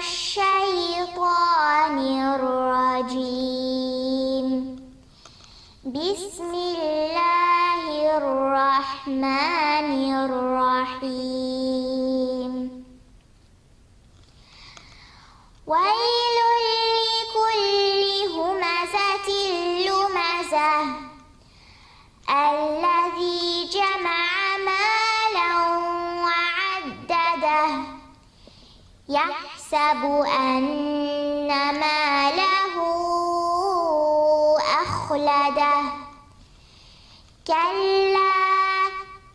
الشيطان الرجيم. بسم الله الرحمن الرحيم. ويل لكل همزة لمزة الذي جمع مالا وعدده يحسب أن ماله أخلده كلا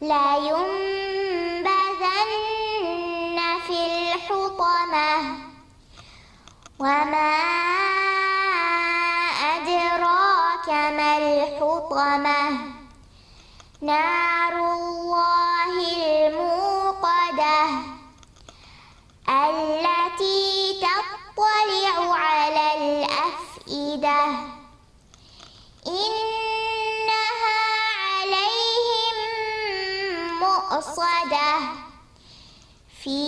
لينبذن في الحطمة وما أدراك ما الحطمة نار الله الموقدة التي تطلع على الأفئدة إنها عليهم مؤصدة في